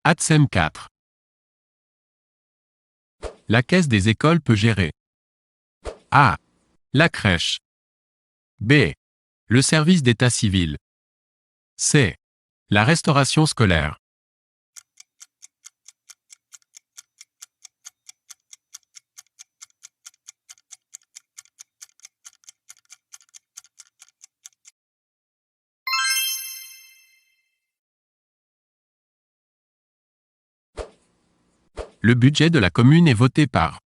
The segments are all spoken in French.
ATSEM 4. La caisse des écoles peut gérer A. La crèche. B. Le service d'état civil. C. La restauration scolaire. Le budget de la commune est voté par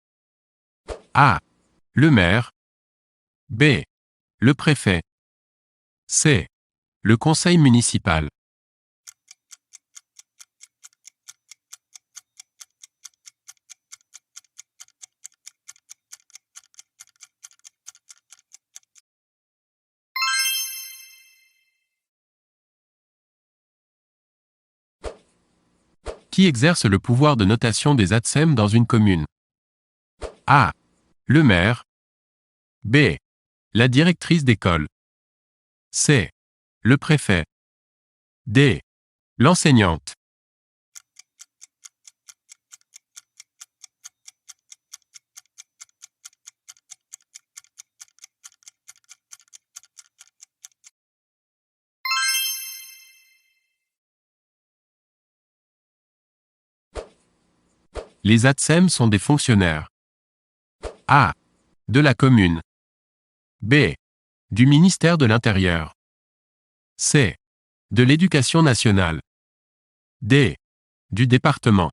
A. Le maire. B. Le préfet. C. Le conseil municipal. Qui exerce le pouvoir de notation des ATSEM dans une commune? A. Le maire. B. La directrice d'école. C. Le préfet. D. L'enseignante. Les ATSEM sont des fonctionnaires. A. De la commune. B. Du ministère de l'Intérieur. C. De l'Éducation nationale. D. Du département.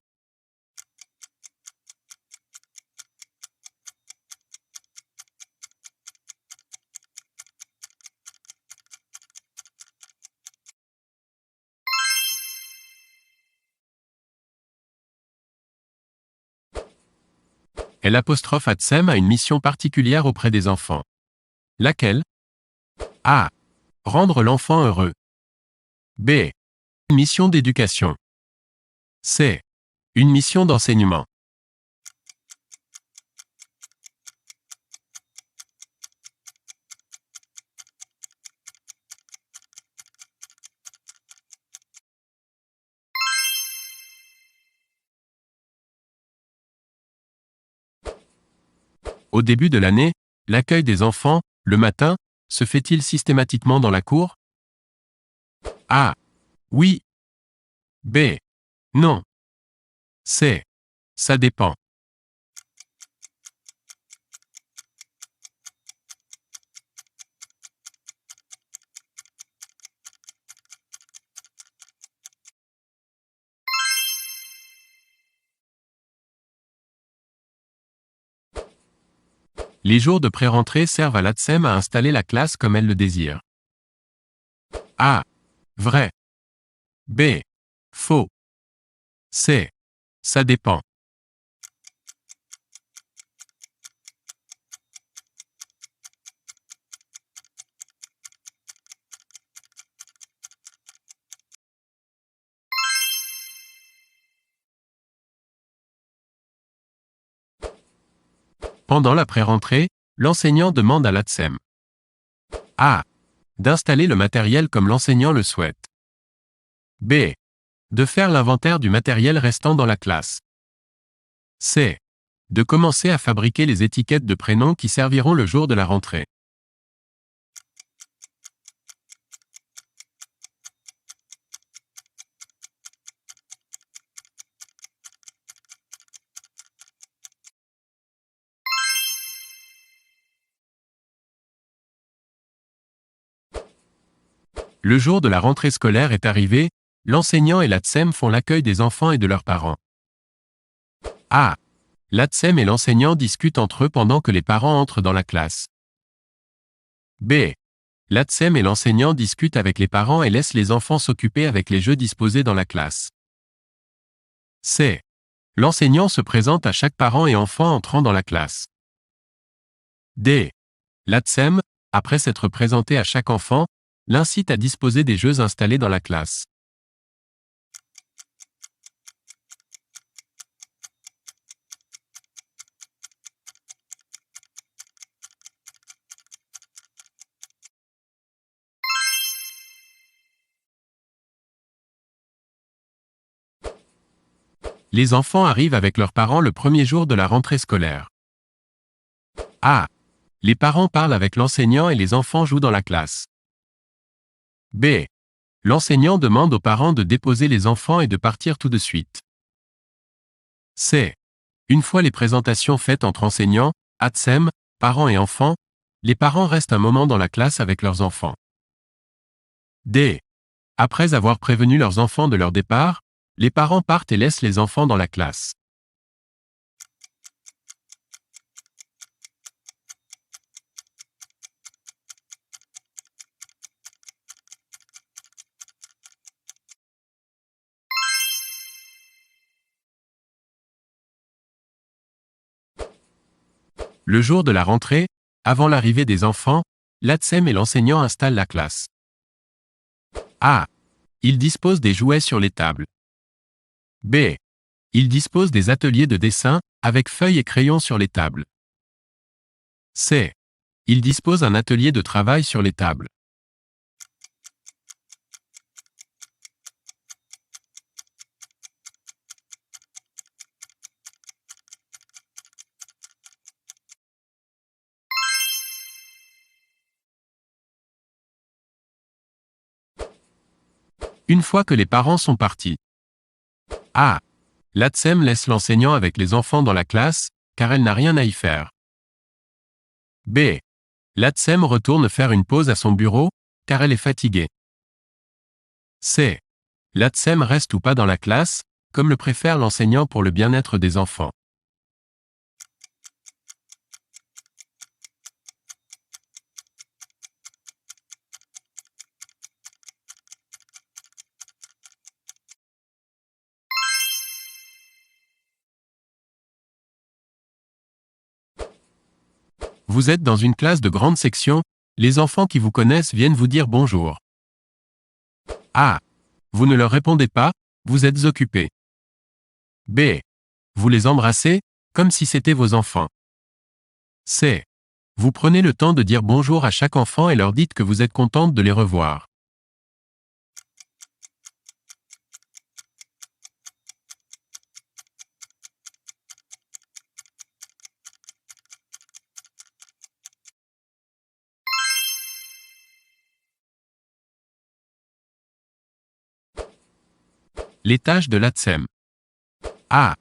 L'ATSEM a une mission particulière auprès des enfants. Laquelle? A. Rendre l'enfant heureux. B. Une mission d'éducation. C. Une mission d'enseignement. Au début de l'année, l'accueil des enfants, le matin, se fait-il systématiquement dans la cour? A. Oui. B. Non. C. Ça dépend. Les jours de pré-rentrée servent à l'ATSEM à installer la classe comme elle le désire. A. Vrai. B. Faux. C. Ça dépend. Pendant la pré-rentrée, l'enseignant demande à l'ATSEM A. D'installer le matériel comme l'enseignant le souhaite. B. De faire l'inventaire du matériel restant dans la classe. C. De commencer à fabriquer les étiquettes de prénoms qui serviront le jour de la rentrée. Le jour de la rentrée scolaire est arrivé, l'enseignant et l'ATSEM font l'accueil des enfants et de leurs parents. A. L'ATSEM et l'enseignant discutent entre eux pendant que les parents entrent dans la classe. B. L'ATSEM et l'enseignant discutent avec les parents et laissent les enfants s'occuper avec les jeux disposés dans la classe. C. L'enseignant se présente à chaque parent et enfant entrant dans la classe. D. L'ATSEM, après s'être présenté à chaque enfant, l'incite à disposer des jeux installés dans la classe. Les enfants arrivent avec leurs parents le premier jour de la rentrée scolaire. A. Les parents parlent avec l'enseignant et les enfants jouent dans la classe. B. L'enseignant demande aux parents de déposer les enfants et de partir tout de suite. C. Une fois les présentations faites entre enseignants, ATSEM, parents et enfants, les parents restent un moment dans la classe avec leurs enfants. D. Après avoir prévenu leurs enfants de leur départ, les parents partent et laissent les enfants dans la classe. Le jour de la rentrée, avant l'arrivée des enfants, l'ATSEM et l'enseignant installent la classe. A. Ils disposent des jouets sur les tables. B. Ils disposent des ateliers de dessin, avec feuilles et crayons sur les tables. C. Ils disposent un atelier de travail sur les tables. Une fois que les parents sont partis. A. L'ATSEM laisse l'enseignant avec les enfants dans la classe, car elle n'a rien à y faire. B. L'ATSEM retourne faire une pause à son bureau, car elle est fatiguée. C. L'ATSEM reste ou pas dans la classe, comme le préfère l'enseignant pour le bien-être des enfants. Vous êtes dans une classe de grande section, les enfants qui vous connaissent viennent vous dire bonjour. A. Vous ne leur répondez pas, vous êtes occupé. B. Vous les embrassez, comme si c'était vos enfants. C. Vous prenez le temps de dire bonjour à chaque enfant et leur dites que vous êtes contente de les revoir. Les tâches de l'ATSEM. A.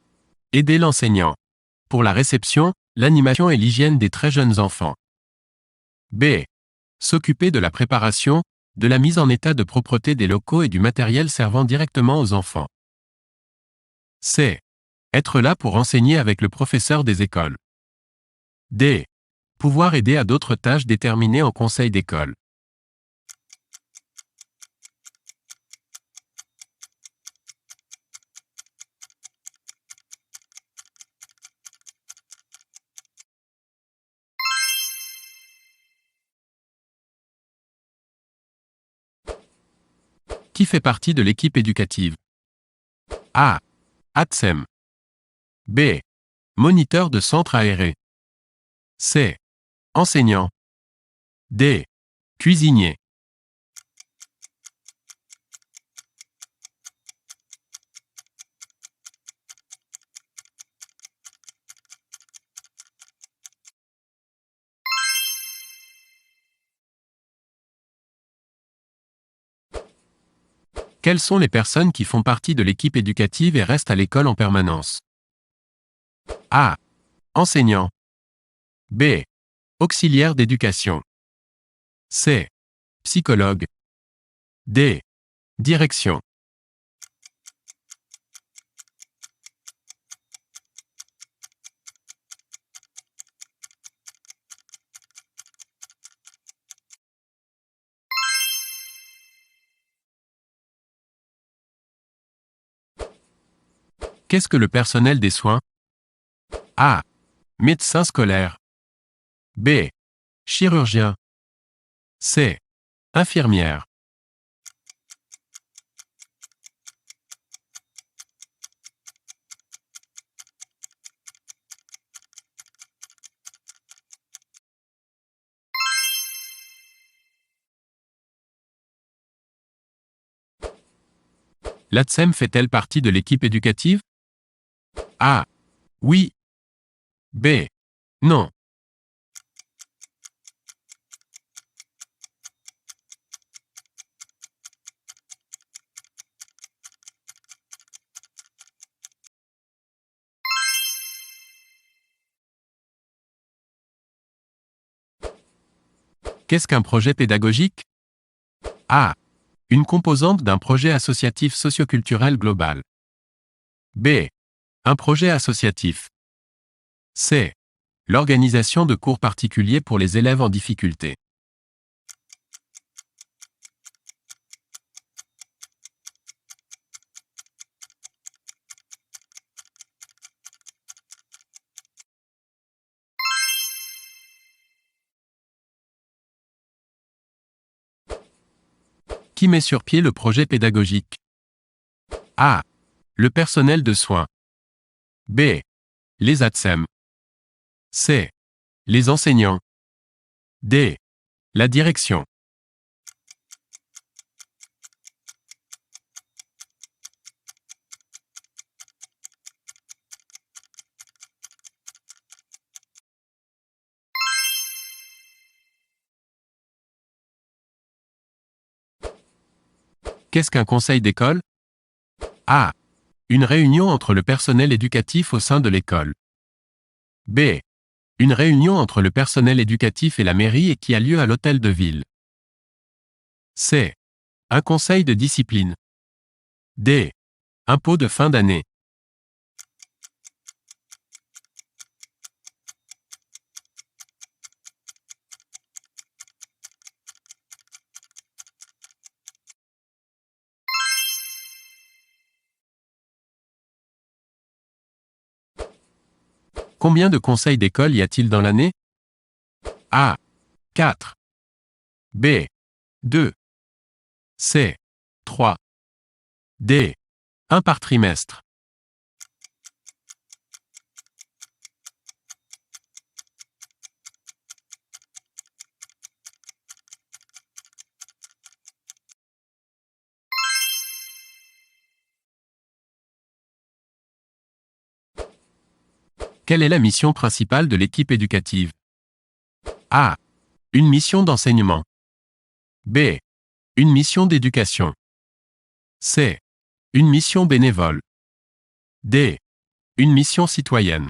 Aider l'enseignant. Pour la réception, l'animation et l'hygiène des très jeunes enfants. B. S'occuper de la préparation, de la mise en état de propreté des locaux et du matériel servant directement aux enfants. C. Être là pour enseigner avec le professeur des écoles. D. Pouvoir aider à d'autres tâches déterminées en conseil d'école. Qui fait partie de l'équipe éducative? A. ATSEM. B. Moniteur de centre aéré. C. Enseignant. D. Cuisinier. Quelles sont les personnes qui font partie de l'équipe éducative et restent à l'école en permanence? A. Enseignant. B. Auxiliaire d'éducation. C. Psychologue. D. Direction. Qu'est-ce que le personnel des soins? A. Médecin scolaire. B. Chirurgien. C. Infirmière. L'ATSEM fait-elle partie de l'équipe éducative? A. Oui. B. Non. Qu'est-ce qu'un projet pédagogique? A. Une composante d'un projet associatif socioculturel global. B. Un projet associatif. C. L'organisation de cours particuliers pour les élèves en difficulté. Qui met sur pied le projet pédagogique? A. Le personnel de soins. B. Les ATSEM. C. Les enseignants. D. La direction. Qu'est-ce qu'un conseil d'école? A. Une réunion entre le personnel éducatif au sein de l'école. B. Une réunion entre le personnel éducatif et la mairie et qui a lieu à l'hôtel de ville. C. Un conseil de discipline. D. Impôt de fin d'année. Combien de conseils d'école y a-t-il dans l'année? A. 4. B. 2. C. 3. D. 1 par trimestre. Quelle est la mission principale de l'équipe éducative? A. Une mission d'enseignement. B. Une mission d'éducation. C. Une mission bénévole. D. Une mission citoyenne.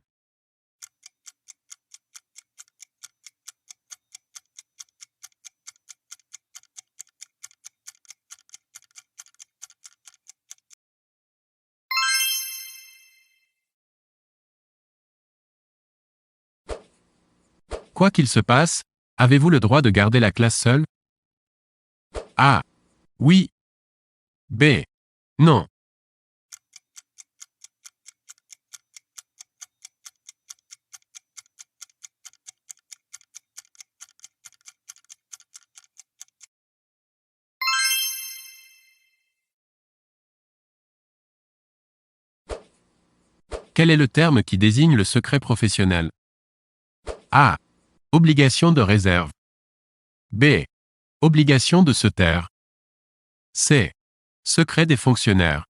Quoi qu'il se passe, avez-vous le droit de garder la classe seule? A. Oui. B. Non. Quel est le terme qui désigne le secret professionnel? A. Obligation de réserve. B. Obligation de se taire. C. Secret des fonctionnaires.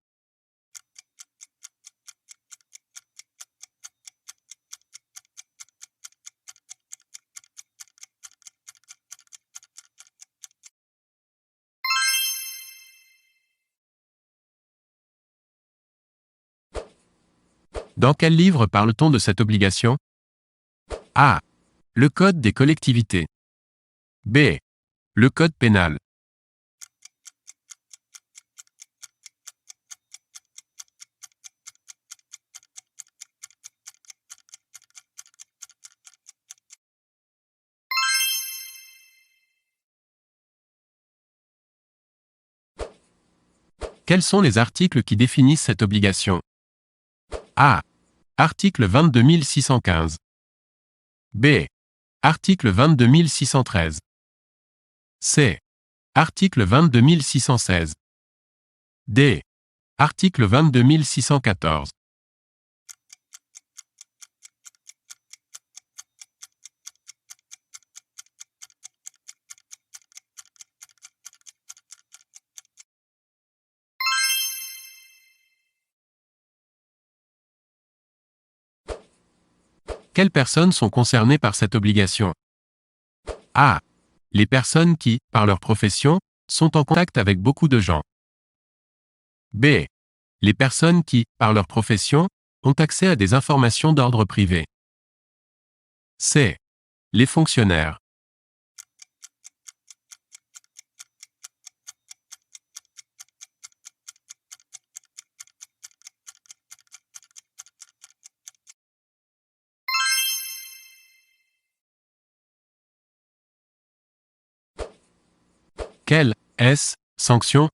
Dans quel livre parle-t-on de cette obligation? A. Le Code des collectivités. B. Le Code pénal. Quels sont les articles qui définissent cette obligation? A. Article 22615. B. Article 22613. C. Article 22616. D. Article 22614. Quelles personnes sont concernées par cette obligation? A. Les personnes qui, par leur profession, sont en contact avec beaucoup de gens. B. Les personnes qui, par leur profession, ont accès à des informations d'ordre privé. C. Les fonctionnaires. Quelle sanction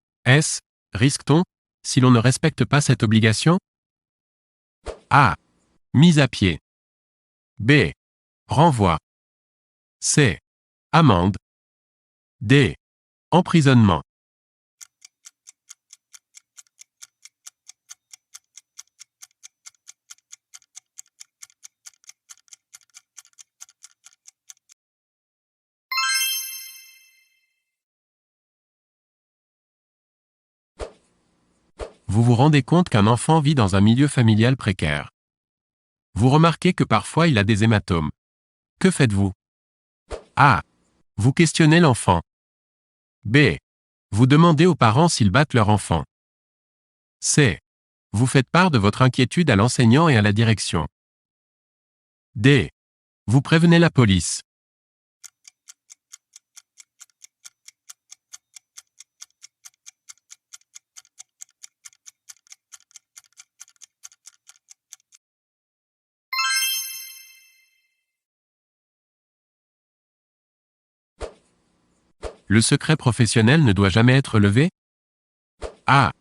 risque-t-on si l'on ne respecte pas cette obligation? A. Mise à pied. B. Renvoi. C. Amende. D. Emprisonnement. Vous vous rendez compte qu'un enfant vit dans un milieu familial précaire. Vous remarquez que parfois il a des hématomes. Que faites-vous? A. Vous questionnez l'enfant. B. Vous demandez aux parents s'ils battent leur enfant. C. Vous faites part de votre inquiétude à l'enseignant et à la direction. D. Vous prévenez la police. Le secret professionnel ne doit jamais être levé? A.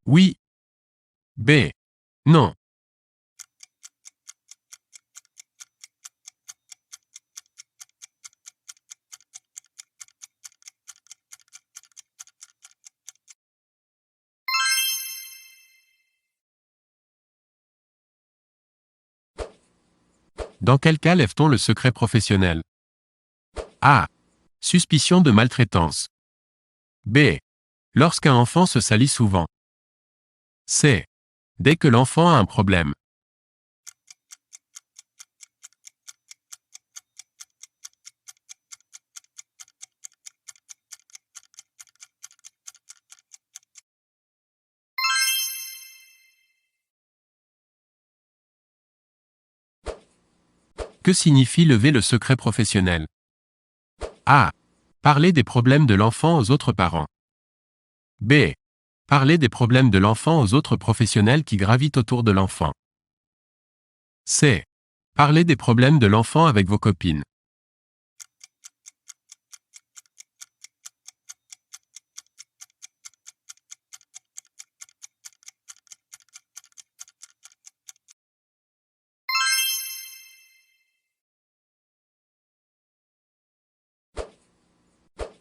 Oui. B. Non. Dans quel cas lève-t-on le secret professionnel? A. Suspicion de maltraitance. B. Lorsqu'un enfant se salit souvent. C. Dès que l'enfant a un problème. Que signifie lever le secret professionnel? A. Parler des problèmes de l'enfant aux autres parents. B. Parler des problèmes de l'enfant aux autres professionnels qui gravitent autour de l'enfant. C. Parler des problèmes de l'enfant avec vos copines.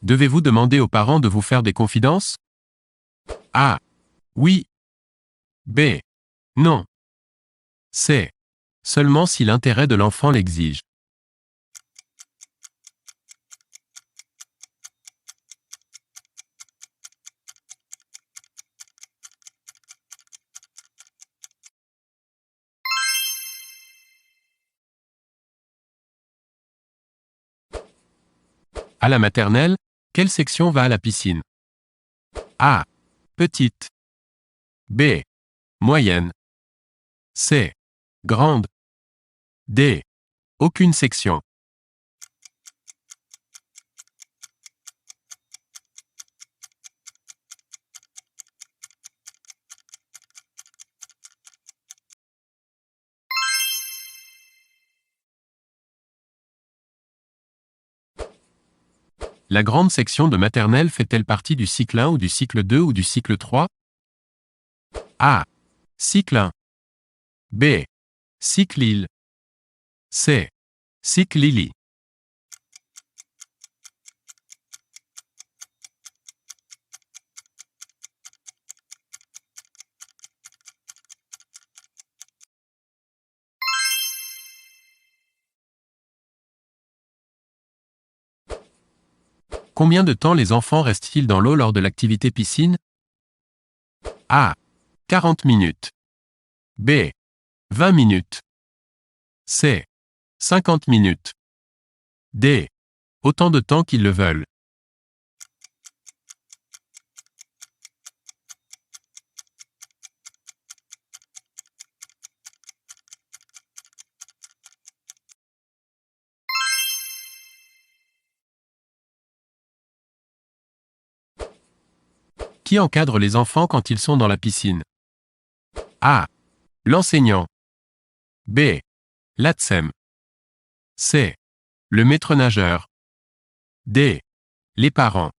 Devez-vous demander aux parents de vous faire des confidences? A. Oui. B. Non. C. Seulement si l'intérêt de l'enfant l'exige. À la maternelle, quelle section va à la piscine? A. Petite. B. Moyenne. C. Grande. D. Aucune section. La grande section de maternelle fait-elle partie du cycle 1 ou du cycle 2 ou du cycle 3? A. Cycle 1. B. Cycle IL. C. Cycle Lily. Combien de temps les enfants restent-ils dans l'eau lors de l'activité piscine? A. 40 minutes. B. 20 minutes. C. 50 minutes. D. Autant de temps qu'ils le veulent. Qui encadre les enfants quand ils sont dans la piscine? A. L'enseignant. B. L'ATSEM. C. Le maître nageur. D. Les parents.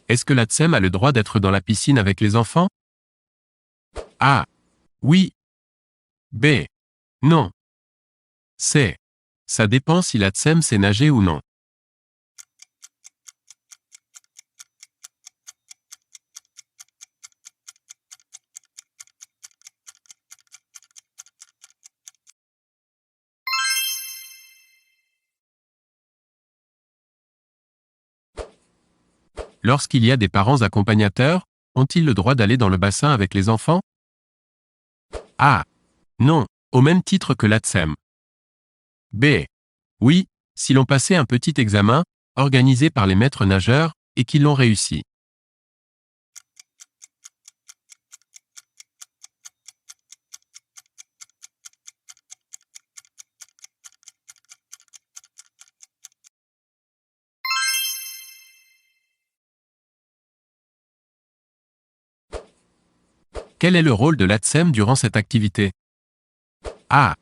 Est-ce que l'ATSEM a le droit d'être dans la piscine avec les enfants? A. Oui. B. Non. C. Ça dépend si l'ATSEM sait nager ou non. Lorsqu'il y a des parents accompagnateurs, ont-ils le droit d'aller dans le bassin avec les enfants? A. Non, au même titre que l'ATSEM. B. Oui, si l'on passait un petit examen, organisé par les maîtres nageurs, et qu'ils l'ont réussi. Quel est le rôle de l'ATSEM durant cette activité? A.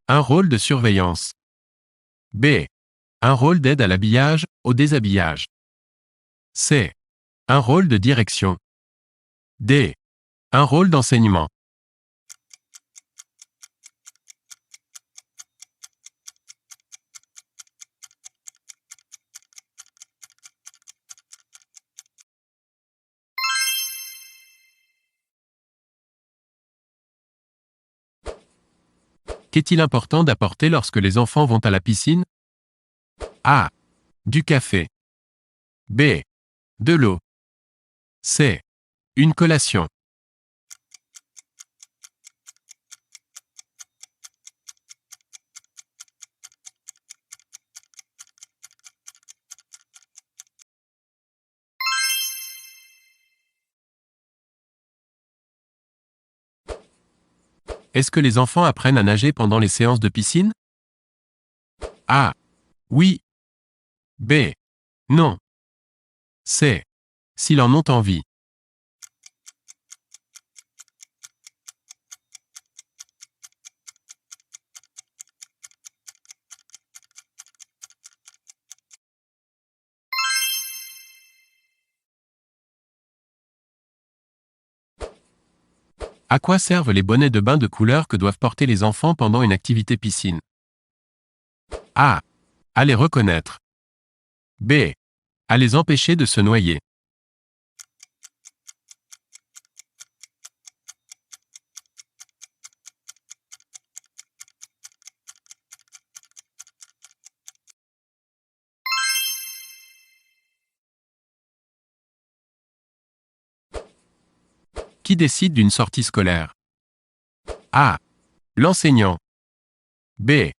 Un rôle de surveillance. B. Un rôle d'aide à l'habillage, au déshabillage. C. Un rôle de direction. D. Un rôle d'enseignement. Qu'est-il important d'apporter lorsque les enfants vont à la piscine? A. Du café. B. De l'eau. C. Une collation. Est-ce que les enfants apprennent à nager pendant les séances de piscine? A. Oui. B. Non. C. S'ils en ont envie. À quoi servent les bonnets de bain de couleur que doivent porter les enfants pendant une activité piscine? A. À les reconnaître. B. À les empêcher de se noyer. Qui décide d'une sortie scolaire? A. L'enseignant. B.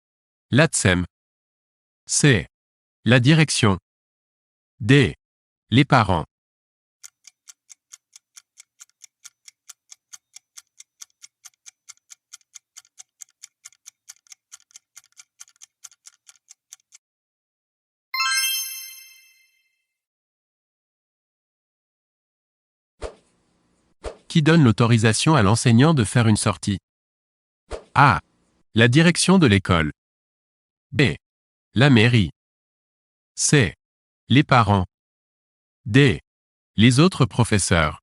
L'ATSEM. C. La direction. D. Les parents. Qui donne l'autorisation à l'enseignant de faire une sortie? A. La direction de l'école. B. La mairie. C. Les parents. D. Les autres professeurs.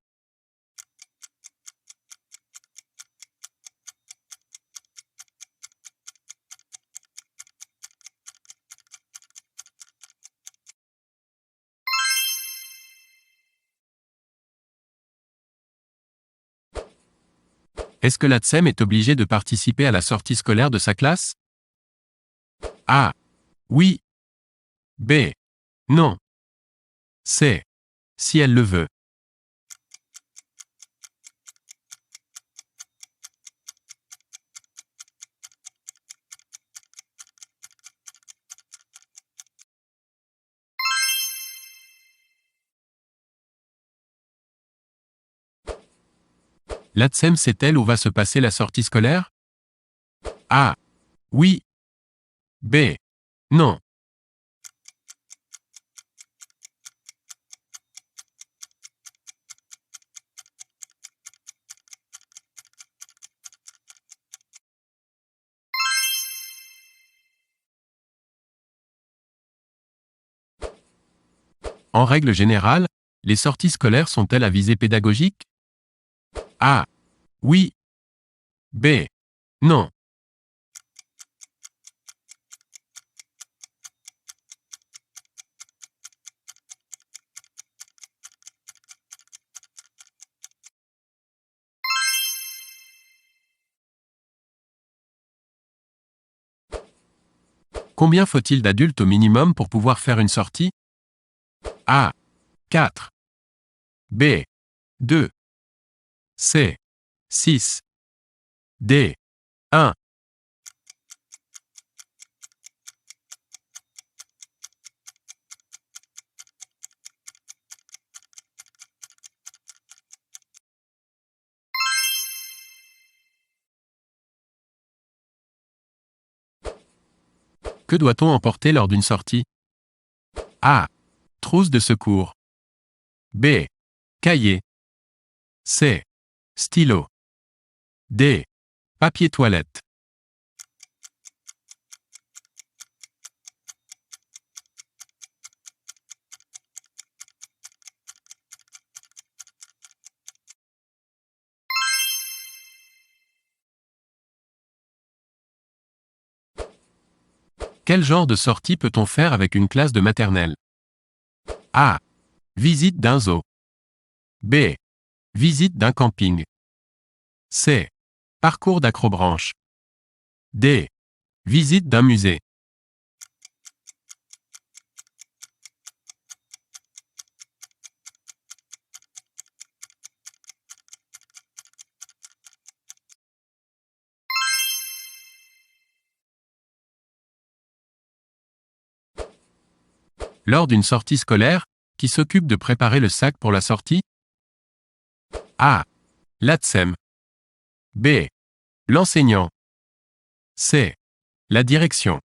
Est-ce que l'ATSEM est obligé de participer à la sortie scolaire de sa classe? A. Oui. B. Non. C. Si elle le veut. L'ATSEM sait-elle où va se passer la sortie scolaire? A. Oui. B. Non. En règle générale, les sorties scolaires sont-elles à visée pédagogique? A. Oui. B. Non. Combien faut-il d'adultes au minimum pour pouvoir faire une sortie? A. 4. B. 2. C. 6. D. 1. Que doit-on emporter lors d'une sortie? A. Trousse de secours. B. Cahier. C. Stylo. D. Papier toilette. Quel genre de sortie peut-on faire avec une classe de maternelle? A. Visite d'un zoo. B. Visite d'un camping. C. Parcours d'acrobranche. D. Visite d'un musée. Lors d'une sortie scolaire, qui s'occupe de préparer le sac pour la sortie? A. L'ATSEM. B. L'enseignant. C. La direction.